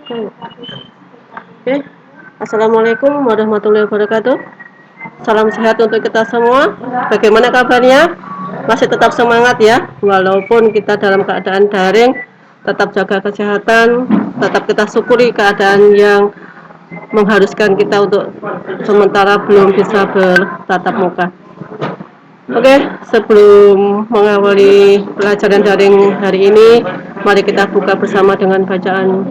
Oke, Assalamualaikum warahmatullahi wabarakatuh. Salam sehat untuk kita semua. Bagaimana kabarnya? Masih tetap semangat ya, walaupun kita dalam keadaan daring, tetap jaga kesehatan, tetap kita syukuri keadaan yang mengharuskan kita untuk sementara belum bisa bertatap muka. Oke, sebelum mengawali pelajaran daring hari ini, mari kita buka bersama dengan bacaan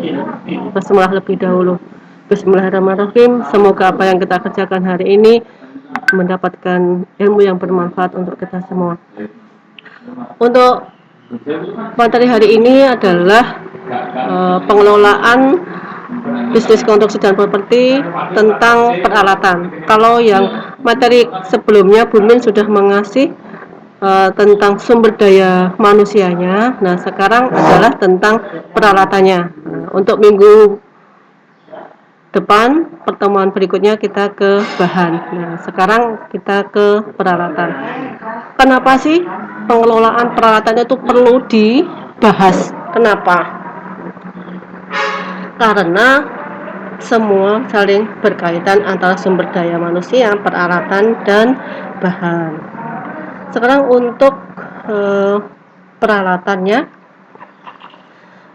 basmalah lebih dahulu. Bismillahirrahmanirrahim. Semoga apa yang kita kerjakan hari ini mendapatkan ilmu yang bermanfaat untuk kita semua. Untuk materi hari ini adalah pengelolaan bisnis konstruksi dan properti tentang peralatan. Kalau yang materi sebelumnya Bu Min sudah mengasih tentang sumber daya manusianya. Nah, sekarang adalah tentang peralatannya. Untuk minggu depan, pertemuan berikutnya kita ke bahan. Nah, sekarang kita ke peralatan. Kenapa sih pengelolaan peralatan itu perlu dibahas? Kenapa? Karena semua saling berkaitan antara sumber daya manusia, peralatan, dan bahan. Sekarang untuk peralatannya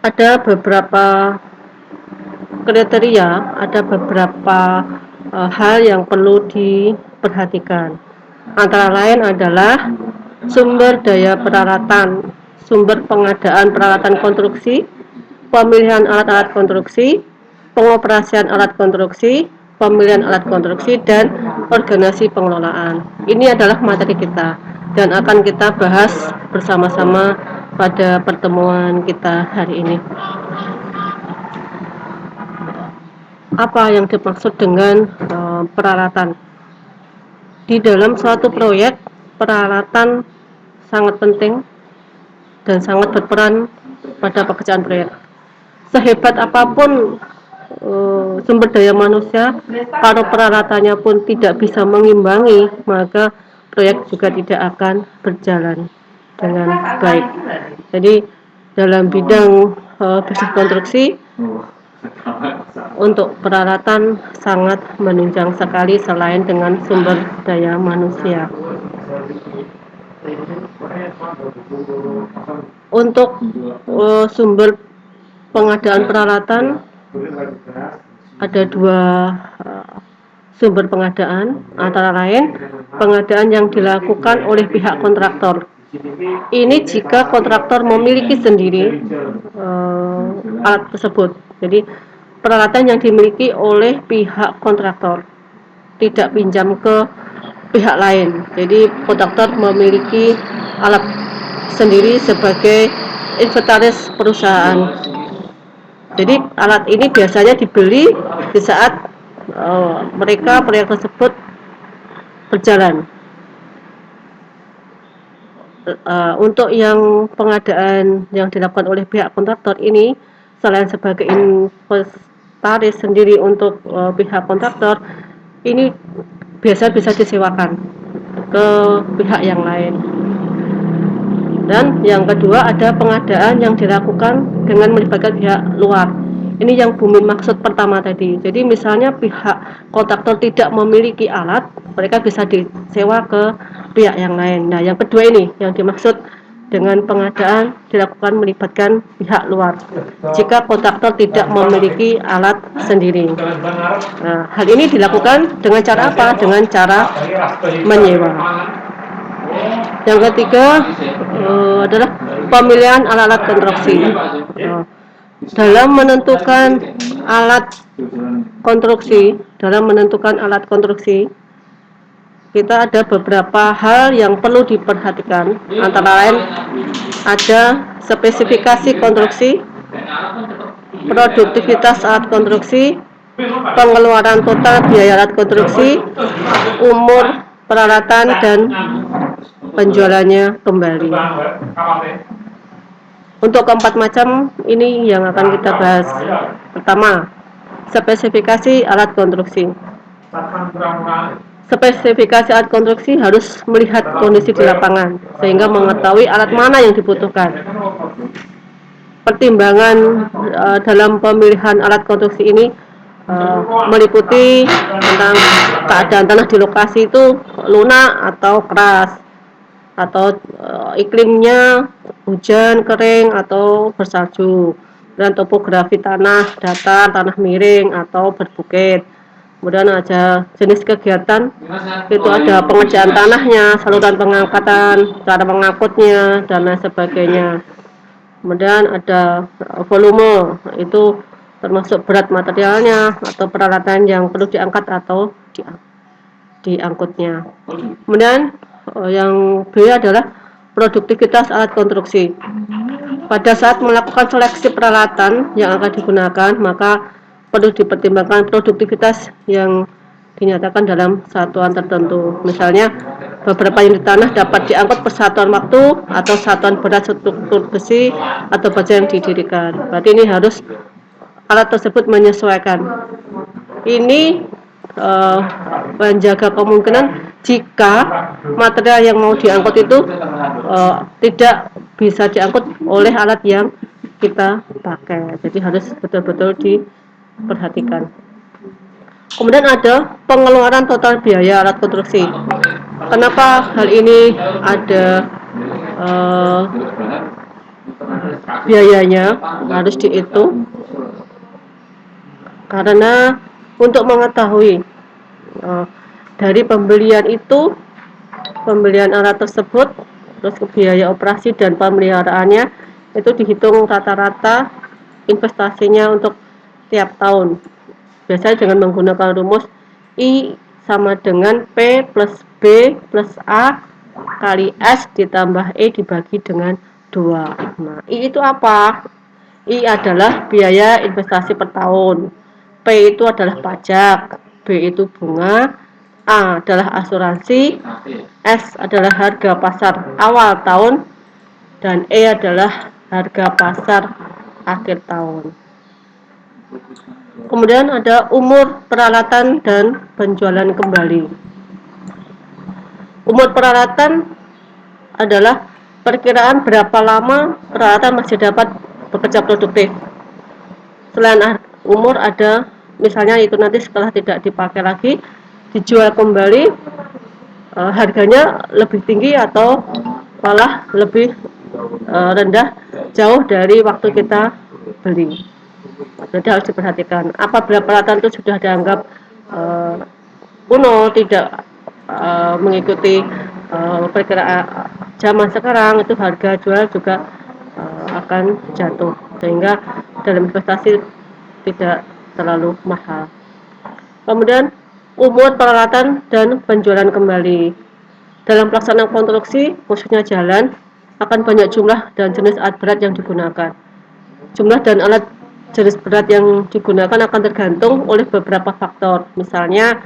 ada beberapa kriteria, ada beberapa hal yang perlu diperhatikan. Antara lain adalah sumber daya peralatan, sumber pengadaan peralatan konstruksi, pemilihan alat-alat konstruksi, pengoperasian alat konstruksi, pemilihan alat konstruksi, dan organisasi pengelolaan. Ini adalah materi kita dan akan kita bahas bersama-sama pada pertemuan kita hari ini. Apa yang dimaksud dengan peralatan? Di dalam suatu proyek, peralatan sangat penting dan sangat berperan pada pekerjaan proyek. Sehebat apapun sumber daya manusia, kalau peralatannya pun tidak bisa mengimbangi, maka proyek juga tidak akan berjalan dengan baik. Jadi dalam bidang bisnis konstruksi, untuk peralatan sangat menunjang sekali selain dengan sumber daya manusia. Untuk sumber pengadaan peralatan ada dua sumber pengadaan, antara lain pengadaan yang dilakukan oleh pihak kontraktor. Ini jika kontraktor memiliki sendiri alat tersebut. Jadi peralatan yang dimiliki oleh pihak kontraktor, tidak pinjam ke pihak lain. Jadi kontraktor memiliki alat sendiri sebagai inventaris perusahaan. Jadi alat ini biasanya dibeli di saat mereka proyek tersebut berjalan. Untuk yang pengadaan yang dilakukan oleh pihak kontraktor ini, selain sebagai inventaris sendiri untuk pihak kontraktor, ini biasa bisa disewakan ke pihak yang lain. Dan yang kedua ada pengadaan yang dilakukan dengan melibatkan pihak luar. Ini yang Bu Min maksud pertama tadi. Jadi misalnya pihak kontraktor tidak memiliki alat, mereka bisa disewa ke pihak yang lain. Nah, yang kedua ini yang dimaksud dengan pengadaan dilakukan melibatkan pihak luar jika kontraktor tidak memiliki alat sendiri. Nah, hal ini dilakukan dengan cara apa? Dengan cara menyewa. Yang ketiga adalah pemilihan alat-alat konstruksi. Dalam menentukan alat konstruksi, kita ada beberapa hal yang perlu diperhatikan. Antara lain ada spesifikasi konstruksi, produktivitas alat konstruksi, pengeluaran total biaya alat konstruksi, umur peralatan, dan penjualannya kembali. Untuk keempat macam ini yang akan kita bahas. Pertama, spesifikasi alat konstruksi. Spesifikasi alat konstruksi harus melihat kondisi di lapangan sehingga mengetahui alat mana yang dibutuhkan. pertimbangan dalam pemilihan alat konstruksi ini meliputi tentang keadaan tanah di lokasi itu lunak atau keras, atau iklimnya hujan, kering, atau bersalju, dan topografi tanah datar, tanah miring, atau berbukit. Kemudian ada jenis kegiatan, itu ada pengerjaan tanahnya, saluran pengangkatan, cara mengangkutnya, dan lain sebagainya. Kemudian ada volume, itu termasuk berat materialnya atau peralatan yang perlu diangkat atau diangkutnya. Kemudian yang B adalah produktivitas alat konstruksi. Pada saat melakukan seleksi peralatan yang akan digunakan, maka perlu dipertimbangkan produktivitas yang dinyatakan dalam satuan tertentu. Misalnya, beberapa unit tanah dapat diangkut per satuan waktu atau satuan berat struktur besi atau baja yang didirikan. Berarti ini harus alat tersebut menyesuaikan. Ini menjaga kemungkinan jika material yang mau diangkut itu tidak bisa diangkut oleh alat yang kita pakai. Jadi harus betul-betul diperhatikan. Kemudian ada pengeluaran total biaya alat konstruksi. Kenapa hal ini ada biayanya harus dihitung? Karena untuk mengetahui dari pembelian alat tersebut, terus biaya operasi dan pemeliharaannya itu dihitung rata-rata investasinya untuk tiap tahun. Biasanya dengan menggunakan rumus I sama dengan P plus B plus A kali S ditambah E dibagi dengan 2. Nah, I itu apa? I adalah biaya investasi per tahun, P itu adalah pajak, B itu bunga, A adalah asuransi, S adalah harga pasar awal tahun, dan E adalah harga pasar akhir tahun. Kemudian ada umur peralatan dan penjualan kembali. Umur peralatan adalah perkiraan berapa lama peralatan masih dapat bekerja produktif. Selain umur ada misalnya itu nanti setelah tidak dipakai lagi dijual kembali, harganya lebih tinggi atau malah lebih rendah jauh dari waktu kita beli. Jadi harus diperhatikan. Apabila peralatan itu sudah dianggap kuno, tidak mengikuti perkiraan zaman sekarang, itu harga jual juga akan jatuh, sehingga dalam investasi tidak terlalu mahal. Kemudian umur peralatan dan penjualan kembali. Dalam pelaksanaan konstruksi, khususnya jalan, akan banyak jumlah dan jenis alat berat yang digunakan. Jumlah dan alat jenis berat yang digunakan akan tergantung oleh beberapa faktor, misalnya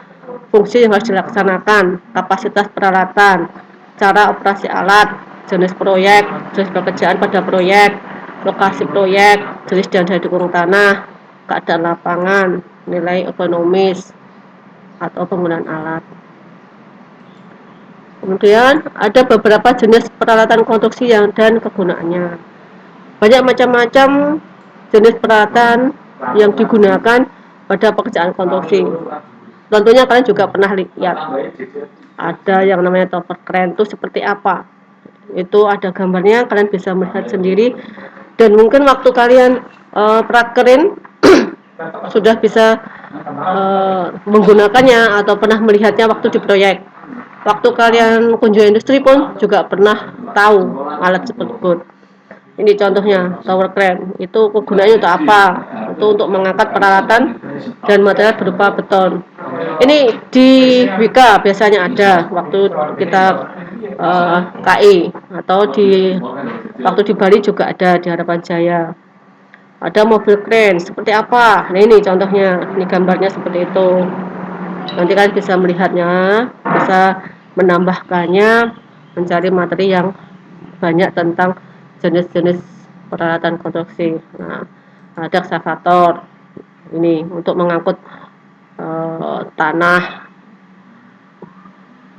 fungsi yang harus dilaksanakan, kapasitas peralatan, cara operasi alat, jenis proyek, jenis pekerjaan pada proyek, lokasi proyek, jenis dan daya dukung tanah, keadaan lapangan, nilai ekonomis, atau penggunaan alat. Kemudian ada beberapa jenis peralatan konstruksi dan kegunaannya. Banyak macam-macam jenis peralatan yang digunakan pada pekerjaan konstruksi. Tentunya kalian juga pernah lihat ada yang namanya tower crane itu seperti apa. Itu ada gambarnya, kalian bisa melihat sendiri, dan mungkin waktu kalian prakerin sudah bisa menggunakannya atau pernah melihatnya waktu di proyek. Waktu kalian kunjungi industri pun juga pernah tahu alat tersebut. Ini contohnya tower crane. Itu kegunaannya untuk apa? Itu untuk mengangkat peralatan dan material berupa beton. Ini di Wika biasanya ada waktu kita KI, atau waktu di Bali juga ada di Harapan Jaya. Ada mobil crane seperti apa? Nah, ini contohnya, ini gambarnya seperti itu. Nanti kalian bisa melihatnya, bisa menambahkannya, mencari materi yang banyak tentang jenis-jenis peralatan konstruksi. Nah, ada ekskavator ini untuk mengangkut tanah,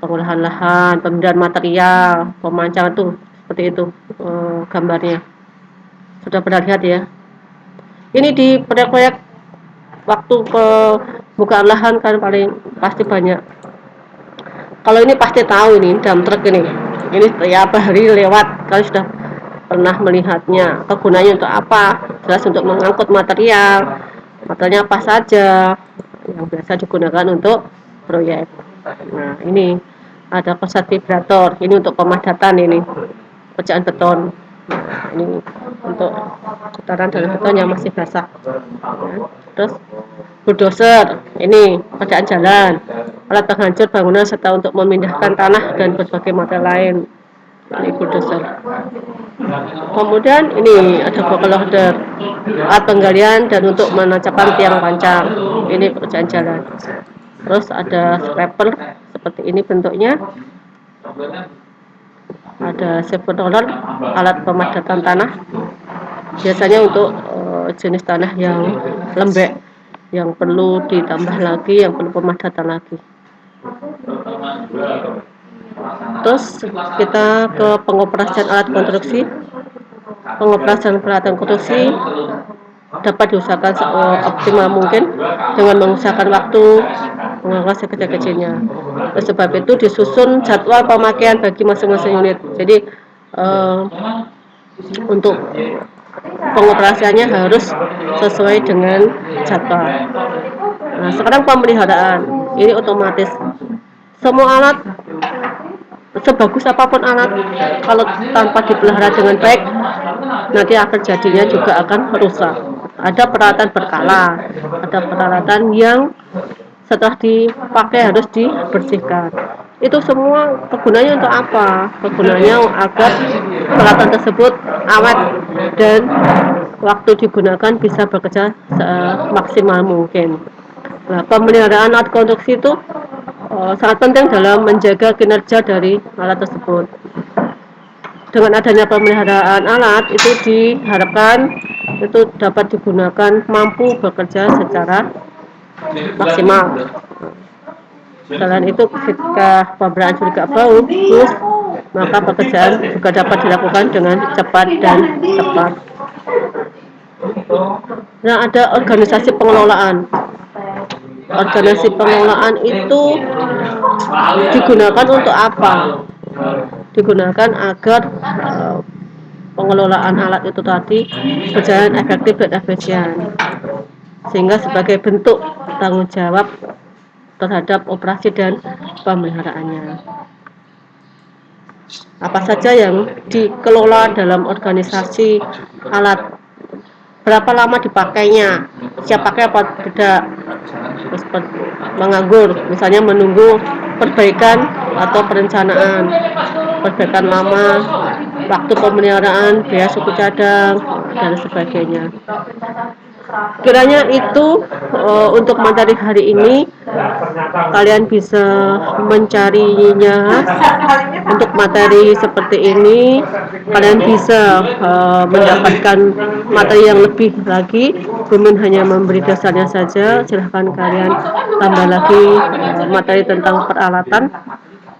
pengolahan lahan, pemindahan material, pemancangan tuh seperti itu gambarnya. Sudah pernah lihat ya. Ini di proyek-proyek waktu pembukaan lahan kan paling pasti banyak. Kalau ini pasti tahu ini dump truck ini setiap hari lewat, kalian sudah pernah melihatnya. Kegunaannya untuk apa? Jelas untuk mengangkut materialnya apa saja yang biasa digunakan untuk proyek. Nah, ini ada pesawat vibrator, ini untuk pemadatan, ini pecahan beton. Nah, ini untuk putaran dari beton yang masih basah. Nah, terus bulldozer, ini pekerjaan jalan, alat penghancur bangunan serta untuk memindahkan tanah dan berbagai material lain. Ini bulldozer. Kemudian ini ada box loader, alat penggalian dan untuk menancapkan tiang pancang. Ini pekerjaan jalan. Terus ada scraper seperti ini bentuknya. Ada servo roller, alat pemadatan tanah. Biasanya untuk jenis tanah yang lembek, yang perlu ditambah lagi, yang perlu pemadatan lagi. Terus kita ke pengoperasian alat konstruksi. Pengoperasian peralatan konstruksi dapat diusahakan seoptimal mungkin dengan mengusahakan waktu, mengurangi sekecil-kecilnya. Oleh sebab itu disusun jadwal pemakaian bagi masing-masing unit. Jadi untuk pengoperasiannya harus sesuai dengan jadwal. Nah, sekarang pemeliharaan ini otomatis. Semua alat, sebagus apapun alat, kalau tanpa dipelihara dengan baik, nanti akan jadinya juga akan rusak. Ada peralatan berkala, ada peralatan yang setelah dipakai harus dibersihkan. Itu semua kegunaannya untuk apa? Kegunaannya agar peralatan tersebut awet dan waktu digunakan bisa bekerja semaksimal mungkin. Nah, pemeliharaan alat konstruksi itu sangat penting dalam menjaga kinerja dari alat tersebut. Dengan adanya pemeliharaan alat itu diharapkan itu dapat digunakan mampu bekerja secara maksimal. Selain itu, ketika pemeliharaan juga bagus, maka pekerjaan juga dapat dilakukan dengan cepat dan tepat. Nah, ada organisasi pengelolaan. Organisasi pengelolaan itu digunakan untuk apa? Digunakan agar pengelolaan alat itu tadi berjalan efektif dan efisien, sehingga sebagai bentuk tanggung jawab terhadap operasi dan pemeliharaannya. Apa saja yang dikelola dalam organisasi alat, berapa lama dipakainya, siap pakai apa tidak, terus menganggur, misalnya menunggu perbaikan atau perencanaan, perbaikan lama, waktu pemeliharaan, biaya suku cadang, dan sebagainya. Kiranya itu untuk materi hari ini, kalian bisa mencarinya. Untuk materi seperti ini kalian bisa mendapatkan materi yang lebih lagi. Bumin hanya memberi dasarnya saja, silahkan kalian tambah lagi materi tentang peralatan.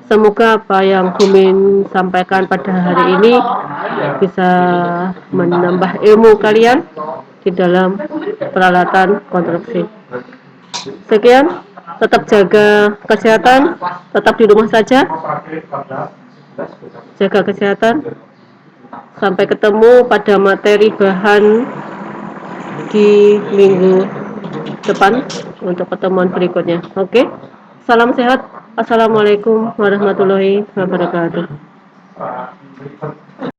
Semoga apa yang Bumin sampaikan pada hari ini bisa menambah ilmu kalian di dalam peralatan konstruksi. Sekian, tetap jaga kesehatan, tetap di rumah saja, jaga kesehatan. Sampai ketemu pada materi bahan di minggu depan untuk pertemuan berikutnya. Oke, salam sehat. Assalamualaikum warahmatullahi wabarakatuh.